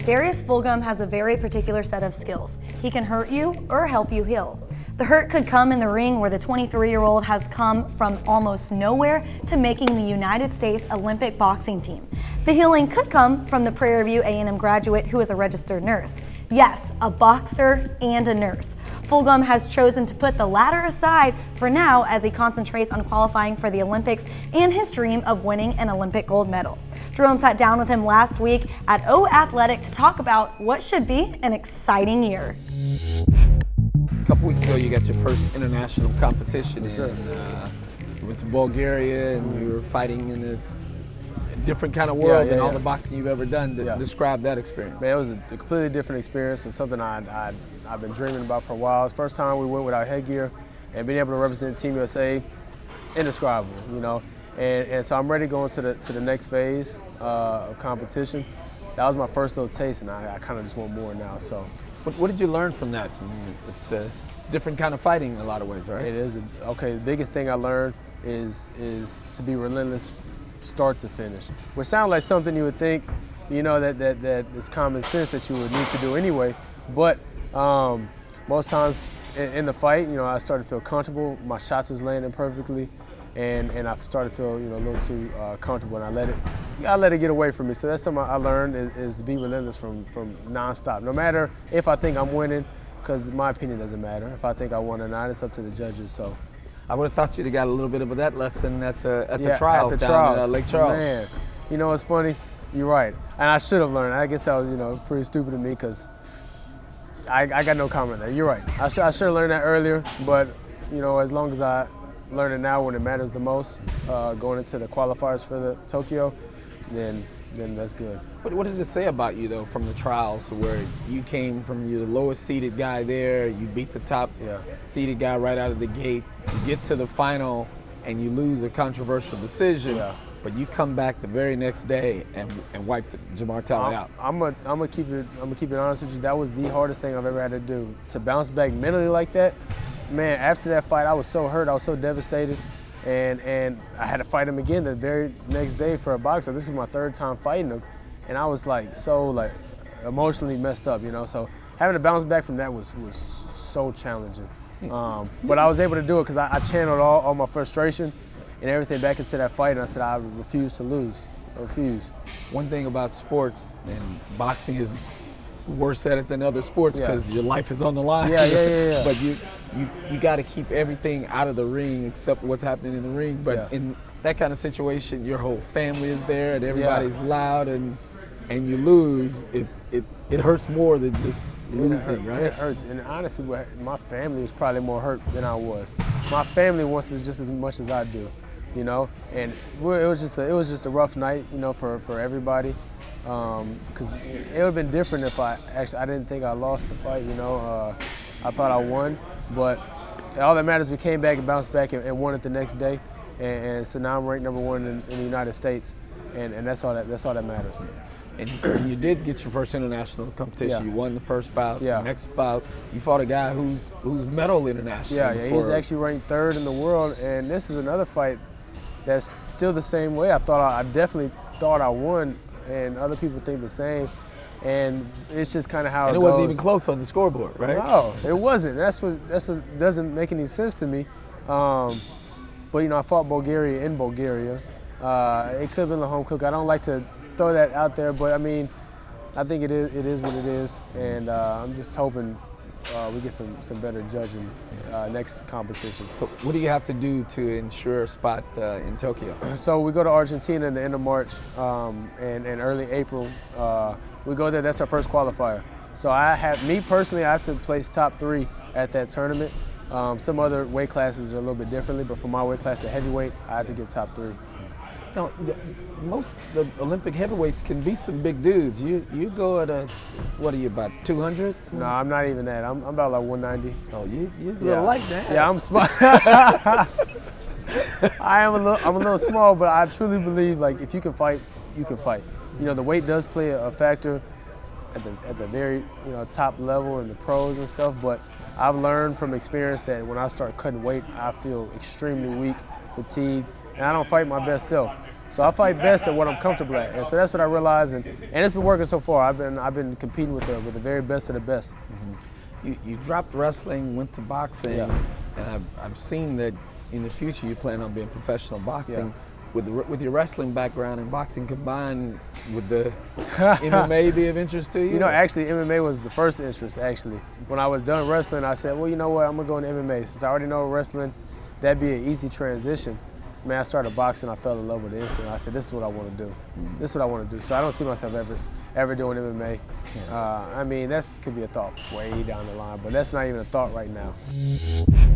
Darius Fulgum has a very particular set of skills. He can hurt you or help you heal. The hurt could come in the ring, where the 23-year-old has come from almost nowhere to making the United States Olympic boxing team. The healing could come from the Prairie View A&M graduate who is a registered nurse. Yes, a boxer and a nurse. Fulgum has chosen to put the latter aside for now as he concentrates on qualifying for the Olympics and his dream of winning an Olympic gold medal. Jerome sat down with him last week at O Athletic to talk about what should be an exciting year. A couple weeks ago, you got your first international competition. Yes, sir. You went to Bulgaria and you were fighting in a different kind of world than all the boxing you've ever done. Describe that experience. Man, it was a completely different experience. It was something I've been dreaming about for a while. It's the first time we went without headgear, and being able to represent Team USA, indescribable, you know. And so I'm ready to go into the next phase of competition. That was my first little taste, and I kind of just want more now. So, what did you learn from that? I mean, it's a different kind of fighting in a lot of ways, right? It is. Okay, the biggest thing I learned is to be relentless, start to finish. Which sounds like something you would think, you know, that is common sense that you would need to do anyway. But most times in the fight, you know, I started to feel comfortable. My shots was landing perfectly. And I started to feel, you know, a little too comfortable, and I let it get away from me. So that's something I learned is to be relentless from nonstop. No matter if I think I'm winning, because my opinion doesn't matter. If I think I won or not, it's up to the judges. So I would have thought you'd have got a little bit of that lesson at the trials down at Lake Charles. Man, you know what's funny? You're right, and I should have learned. I guess that was, you know, pretty stupid of me, because I got no comment there. You're right. I should have learned that earlier, but you know, as long as I learn it now when it matters the most, going into the qualifiers for the Tokyo, then that's good. What does it say about you, though, from the trials, where you came from, you're the lowest seeded guy there, you beat the top seeded guy right out of the gate, you get to the final and you lose a controversial decision, but you come back the very next day and wipe Jamar Talley out. I'm gonna keep it honest with you. That was the hardest thing I've ever had to do. To bounce back mentally like that. Man, after that fight, I was so hurt, I was so devastated, and I had to fight him again the very next day for a boxer. This was my third time fighting him, and I was so emotionally messed up, you know. So having to bounce back from that was so challenging. But I was able to do it because I channeled all my frustration and everything back into that fight, and I said I refuse to lose. I refuse. One thing about sports, and boxing is worse at it than other sports because your life is on the line. Yeah. But you got to keep everything out of the ring except what's happening in the ring. But in that kind of situation, your whole family is there and everybody's loud, and you lose. It hurts more than just losing, right? It hurts, and honestly, my family was probably more hurt than I was. My family wants it just as much as I do, you know. And it was just a rough night, you know, for everybody. Because it would have been different if I didn't think I lost the fight, you know. I thought I won, but all that matters, we came back and bounced back and won it the next day, and so now I'm ranked #1 in the United States, and that's all that matters. And you did get your first international competition. You won the first bout. The next bout, you fought a guy who's medal international. Yeah, he's actually ranked 3rd in the world, and this is another fight that's still the same way. I definitely thought I won, and other people think the same, and it's just kind of how it goes. And it wasn't even close on the scoreboard, right? No, it wasn't. That's what doesn't make any sense to me. But you know, I fought Bulgaria in Bulgaria. It could have been the home cook. I don't like to throw that out there, but I mean, I think it is what it is, and I'm just hoping we get some better judging next competition. So what do you have to do to ensure a spot in Tokyo? So we go to Argentina in the end of March and early April. We go there, that's our first qualifier. So me personally, I have to place top 3 at that tournament. Some other weight classes are a little bit differently, but for my weight class, the heavyweight, I have to get top 3. Now, most the Olympic heavyweights can be some big dudes. You go at what are you, about 200? No, I'm not even that. I'm about like 190. Oh, you're a little like that. Yeah, I'm small. I'm a little small, but I truly believe, like, if you can fight, you can fight. You know, the weight does play a factor at the very, you know, top level in the pros and stuff, but I've learned from experience that when I start cutting weight, I feel extremely weak, fatigued, and I don't fight my best self. So I fight best at what I'm comfortable at, and so that's what I realized, and it's been working so far. I've been competing with the very best of the best. You dropped wrestling, went to boxing, Yeah. and I've seen that in the future you plan on being professional boxing. Yeah. With your wrestling background and boxing combined, would the MMA be of interest to you? You know, actually, MMA was the first interest, actually. When I was done wrestling, I said, well, you know what, I'm going to go into MMA. Since I already know wrestling, that'd be an easy transition. Man, I started boxing, I fell in love with it instantly. I said, this is what I want to do. This is what I want to do. So I don't see myself ever doing MMA. I mean, that could be a thought way down the line, but that's not even a thought right now.